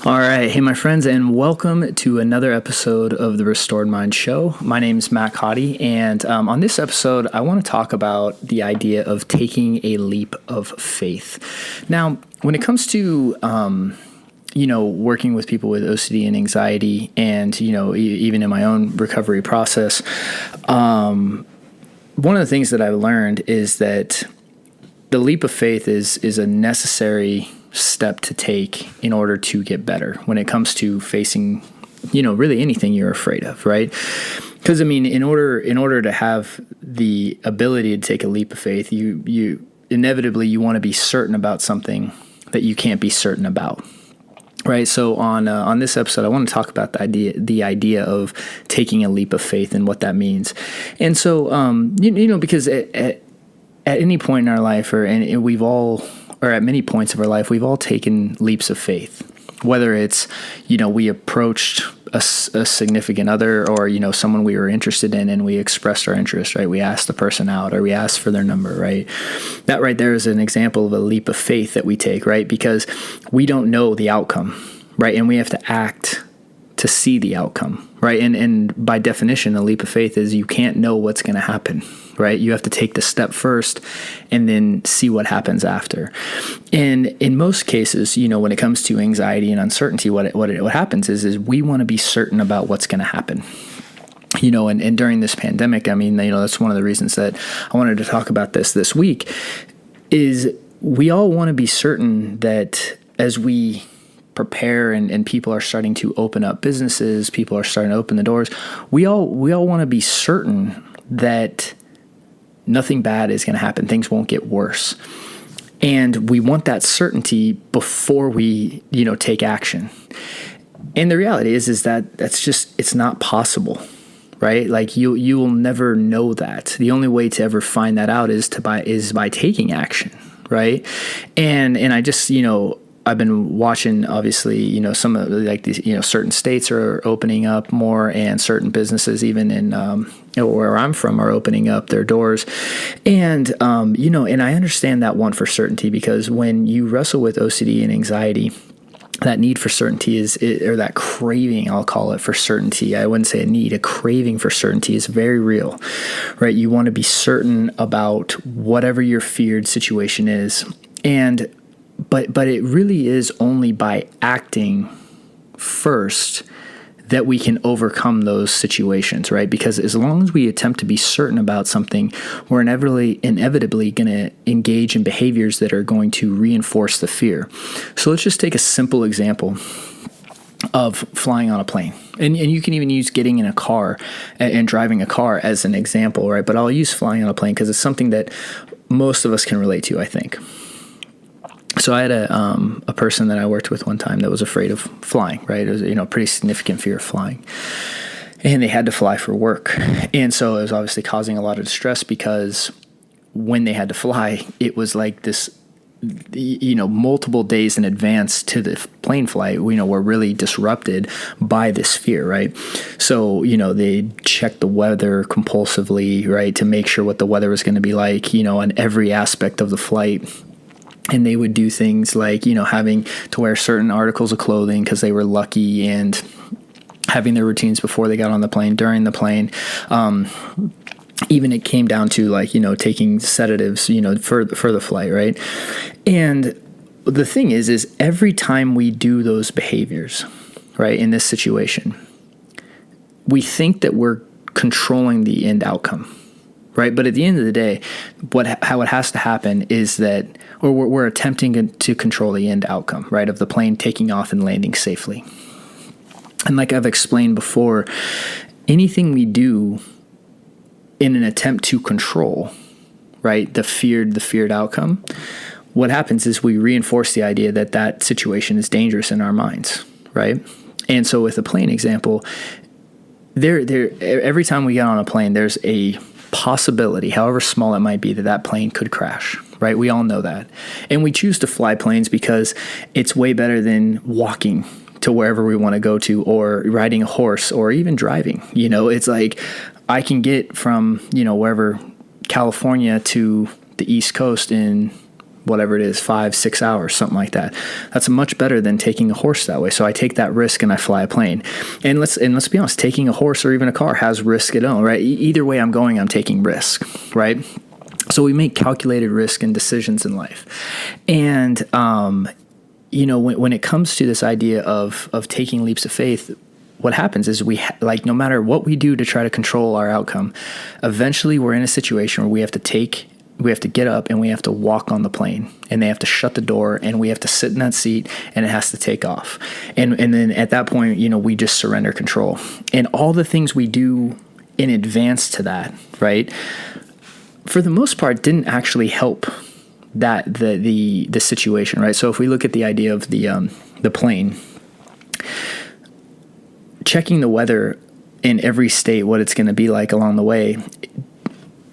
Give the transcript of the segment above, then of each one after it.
All right. Hey, my friends, and welcome to another episode of the Restored Mind Show. My name is Matt Codde, and on this episode, I want to talk about the idea of taking a leap of faith. Now, when it comes to working with people with OCD and anxiety, and even in my own recovery process, one of the things that I learned is that the leap of faith is a necessary step to take in order to get better when it comes to facing, really anything you're afraid of, right? Because in order to have the ability to take a leap of faith, you inevitably want to be certain about something that you can't be certain about. Right. So on this episode, I want to talk about the idea of taking a leap of faith and what that means. And so, because at any point in our life, or at many points of our life, we've all taken leaps of faith. Whether it's, we approached a significant other, or someone we were interested in, and we expressed our interest, right? We asked the person out, or we asked for their number, right? That right there is an example of a leap of faith that we take, right? Because we don't know the outcome, right? And we have to act to see the outcome, right? And by definition, a leap of faith is you can't know what's going to happen, right? You have to take the step first and then see what happens after. And in most cases, when it comes to anxiety and uncertainty, what happens is we want to be certain about what's going to happen. And during this pandemic, that's one of the reasons that I wanted to talk about this week, is we all want to be certain that as we prepare and people are starting to open up businesses, people are starting to open the doors, we all want to be certain that nothing bad is going to happen. Things won't get worse. And we want that certainty before we, take action. And the reality is that it's not possible, right? Like you will never know that. The only way to ever find that out is by taking action, right? And I just, I've been watching, obviously, some of these, certain states are opening up more, and certain businesses, even in where I'm from, are opening up their doors. And, and I understand that one for certainty, because when you wrestle with OCD and anxiety, that need for certainty or that craving, I'll call it, for certainty. I wouldn't say a craving for certainty is very real, right? You want to be certain about whatever your feared situation is. But it really is only by acting first that we can overcome those situations, right? Because as long as we attempt to be certain about something, we're inevitably going to engage in behaviors that are going to reinforce the fear. So let's just take a simple example of flying on a plane. And you can even use getting in a car and driving a car as an example, right? But I'll use flying on a plane because it's something that most of us can relate to, I think. So I had a person that I worked with one time that was afraid of flying, right? It was, a pretty significant fear of flying. And they had to fly for work. And so it was obviously causing a lot of distress, because when they had to fly, it was like this, multiple days in advance to the plane flight, were really disrupted by this fear, right? So, they checked the weather compulsively, right, to make sure what the weather was going to be like, on every aspect of the flight. And they would do things like, having to wear certain articles of clothing because they were lucky, and having their routines before they got on the plane, during the plane. Even it came down to taking sedatives, for the flight, right? And the thing is every time we do those behaviors, right, in this situation, we think that we're controlling the end outcome. Right. But at the end of the day, how it has to happen is that, or we're attempting to control the end outcome, right, of the plane taking off and landing safely. And like I've explained before, anything we do in an attempt to control, right, the feared outcome, what happens is we reinforce the idea that situation is dangerous in our minds, right? And so with the plane example, every time we get on a plane, there's a possibility, however small it might be, that plane could crash, right? We all know that. And we choose to fly planes because it's way better than walking to wherever we want to go to, or riding a horse, or even driving. It's like I can get from, wherever, California to the East Coast in whatever it is, 5-6 hours, something like that. That's much better than taking a horse that way. So I take that risk and I fly a plane. And let's be honest, taking a horse or even a car has risk at all, right? Either way I'm going, I'm taking risk, right? So we make calculated risk and decisions in life. And, when it comes to this idea of taking leaps of faith, what happens is no matter what we do to try to control our outcome, eventually we're in a situation where we have to get up and we have to walk on the plane, and they have to shut the door and we have to sit in that seat and it has to take off. And then at that point, we just surrender control. And all the things we do in advance to that, right, for the most part, didn't actually help the situation, right? So if we look at the idea of the plane, checking the weather in every state, what it's going to be like along the way.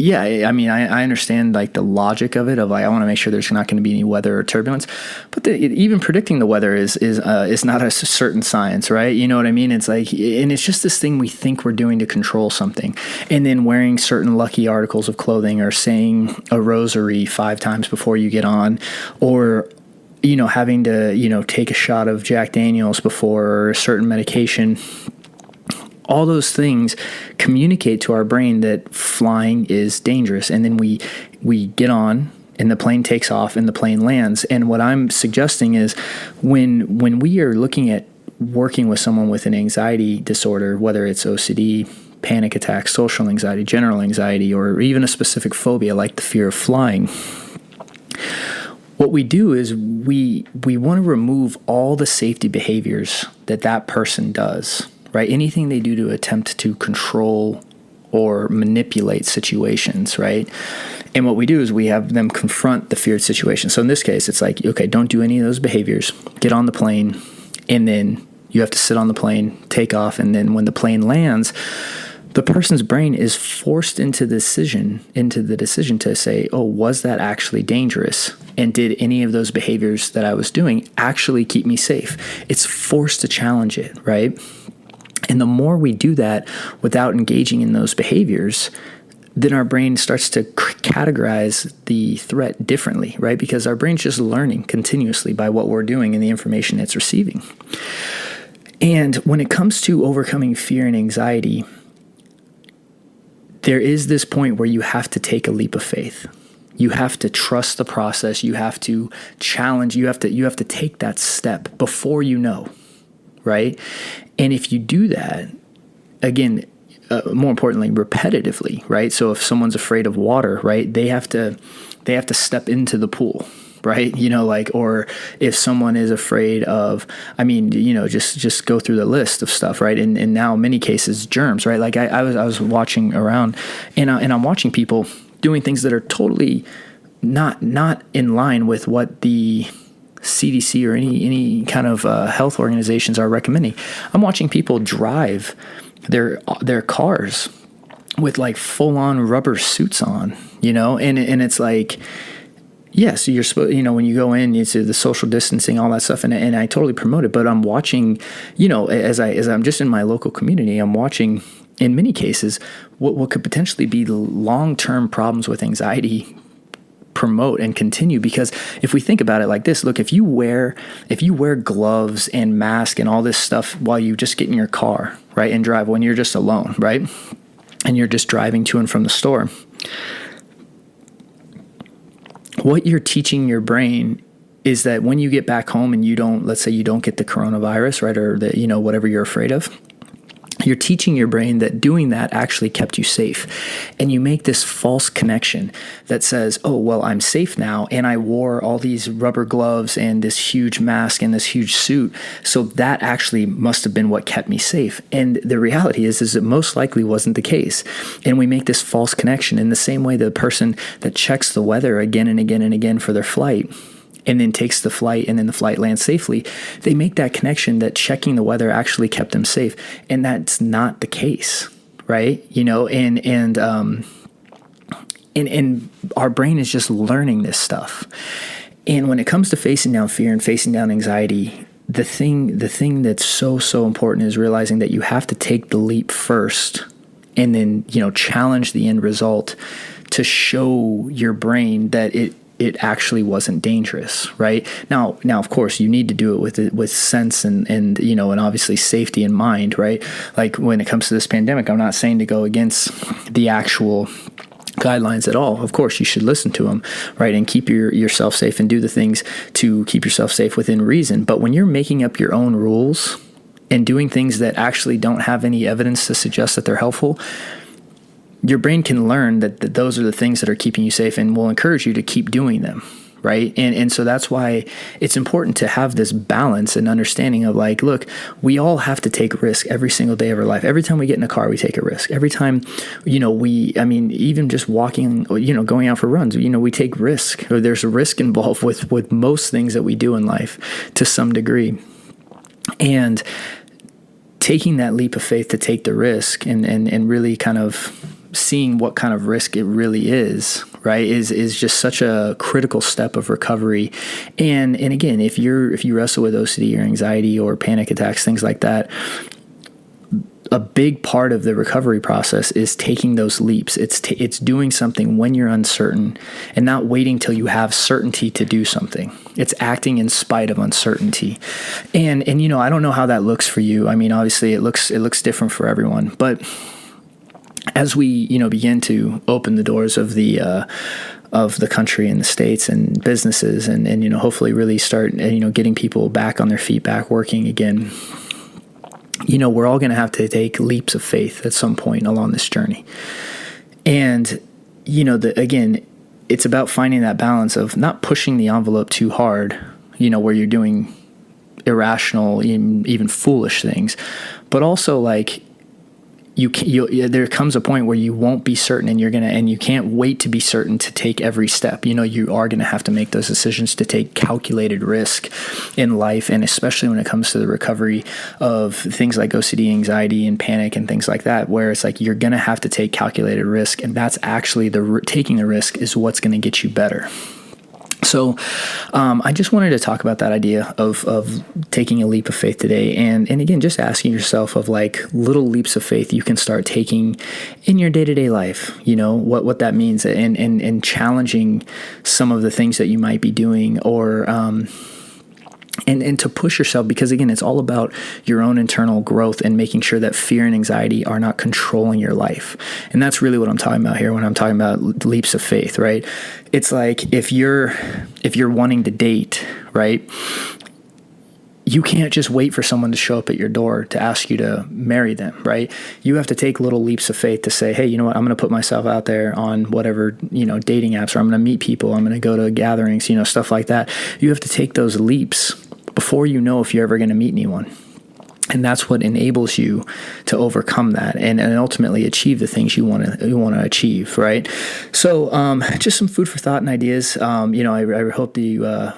Yeah, I mean, I understand like the logic of it, of like, I want to make sure there's not going to be any weather or turbulence, but even predicting the weather is not a certain science, right? You know what I mean? It's like, and it's just this thing we think we're doing to control something, and then wearing certain lucky articles of clothing, or saying a rosary 5 times before you get on, or having to take a shot of Jack Daniels before a certain medication. All those things communicate to our brain that flying is dangerous. And then we get on and the plane takes off and the plane lands. And what I'm suggesting is when we are looking at working with someone with an anxiety disorder, whether it's OCD, panic attacks, social anxiety, general anxiety, or even a specific phobia like the fear of flying, what we do is we want to remove all the safety behaviors that person does. Right? Anything they do to attempt to control or manipulate situations, right? And what we do is we have them confront the feared situation. So in this case, it's like, okay, don't do any of those behaviors. Get on the plane, and then you have to sit on the plane, take off, and then when the plane lands, the person's brain is forced into the decision to say, oh, was that actually dangerous? And did any of those behaviors that I was doing actually keep me safe? It's forced to challenge it, right? And the more we do that without engaging in those behaviors, then our brain starts to categorize the threat differently, right? Because our brain's just learning continuously by what we're doing and the information it's receiving. And when it comes to overcoming fear and anxiety, there is this point where you have to take a leap of faith. You have to trust the process. You have to challenge. You have to take that step before you know, right? And if you do that, again, more importantly, repetitively, right? So if someone's afraid of water, right, they have to step into the pool, right? Or if someone is afraid of, just go through the list of stuff, right? And now in many cases, germs, right? Like I was watching around, and I'm watching people doing things that are totally not in line with what the CDC or any kind of health organizations are recommending. I'm watching people drive their cars with like full-on rubber suits on, and it's like, yeah, so you're supposed, when you go in, it's the social distancing, all that stuff, and I totally promote it. But I'm watching, as I'm just in my local community, I'm watching in many cases what could potentially be long-term problems with anxiety promote and continue. Because if we think about it like this, look, if you wear gloves and mask and all this stuff while you just get in your car, right, and drive when you're just alone, right, and you're just driving to and from the store, what you're teaching your brain is that when you get back home and let's say you don't get the coronavirus, right, or whatever you're afraid of, you're teaching your brain that doing that actually kept you safe. And you make this false connection that says, oh, well, I'm safe now, and I wore all these rubber gloves and this huge mask and this huge suit, so that actually must have been what kept me safe. And the reality is it most likely wasn't the case. And we make this false connection in the same way the person that checks the weather again and again and again for their flight, and then takes the flight, and then the flight lands safely, they make that connection that checking the weather actually kept them safe. And that's not the case, right? And our brain is just learning this stuff. And when it comes to facing down fear and facing down anxiety, the thing that's so important is realizing that you have to take the leap first, and then, challenge the end result to show your brain that it actually wasn't dangerous, right? Now, of course, you need to do it with sense and obviously safety in mind, right? Like when it comes to this pandemic, I'm not saying to go against the actual guidelines at all. Of course, you should listen to them, right? And keep yourself safe and do the things to keep yourself safe within reason. But when you're making up your own rules and doing things that actually don't have any evidence to suggest that they're helpful, your brain can learn that those are the things that are keeping you safe and will encourage you to keep doing them, right? And so that's why it's important to have this balance and understanding of like, look, we all have to take risk every single day of our life. Every time we get in a car, we take a risk. Every time, even just walking, going out for runs, we take risk, or there's a risk involved with most things that we do in life to some degree. And taking that leap of faith to take the risk and really kind of seeing what kind of risk it really is, right, is just such a critical step of recovery. And again, if you wrestle with OCD or anxiety or panic attacks, things like that, a big part of the recovery process is taking those leaps. It's doing something when you're uncertain and not waiting till you have certainty to do something. It's acting in spite of uncertainty. And I don't know how that looks for you. I mean, obviously it looks different for everyone, but as we, begin to open the doors of the country and the states and businesses and hopefully really start, getting people back on their feet, back working again, we're all going to have to take leaps of faith at some point along this journey. And, again, it's about finding that balance of not pushing the envelope too hard, where you're doing irrational, even foolish things, but also like, there comes a point where you won't be certain and you can't wait to be certain to take every step. You are going to have to make those decisions to take calculated risk in life. And especially when it comes to the recovery of things like OCD, anxiety, and panic and things like that, where it's like, you're going to have to take calculated risk. And that's actually taking the risk is what's going to get you better. So I just wanted to talk about that idea of taking a leap of faith today. And again, just asking yourself of like little leaps of faith you can start taking in your day-to-day life, what that means and challenging some of the things that you might be doing or and to push yourself, because again, it's all about your own internal growth and making sure that fear and anxiety are not controlling your life. And that's really what I'm talking about here when I'm talking about leaps of faith, right? It's like if you're wanting to date, right? You can't just wait for someone to show up at your door to ask you to marry them, right? You have to take little leaps of faith to say, hey, you know what? I'm going to put myself out there on whatever, dating apps, or I'm going to meet people. I'm going to go to gatherings, stuff like that. You have to take those leaps before you know if you're ever going to meet anyone. And that's what enables you to overcome that and ultimately achieve the things you want to achieve, right? So just some food for thought and ideas. I hope that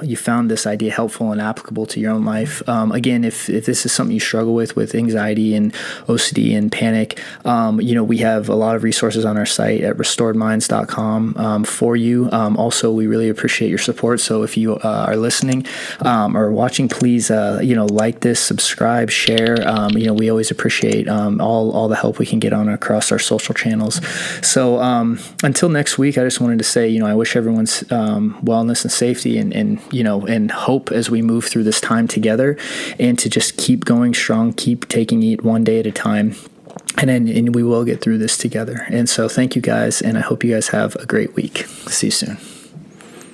you found this idea helpful and applicable to your own life. Again, if this is something you struggle with anxiety and OCD and panic, we have a lot of resources on our site at restoredminds.com for you. Also, we really appreciate your support. So if you are listening or watching, please like this, subscribe, share. We always appreciate all the help we can get on across our social channels. So until next week, I just wanted to say, I wish everyone's wellness and safety and hope as we move through this time together, and to just keep going strong, keep taking it one day at a time. And we will get through this together. And so thank you guys, and I hope you guys have a great week. See you soon.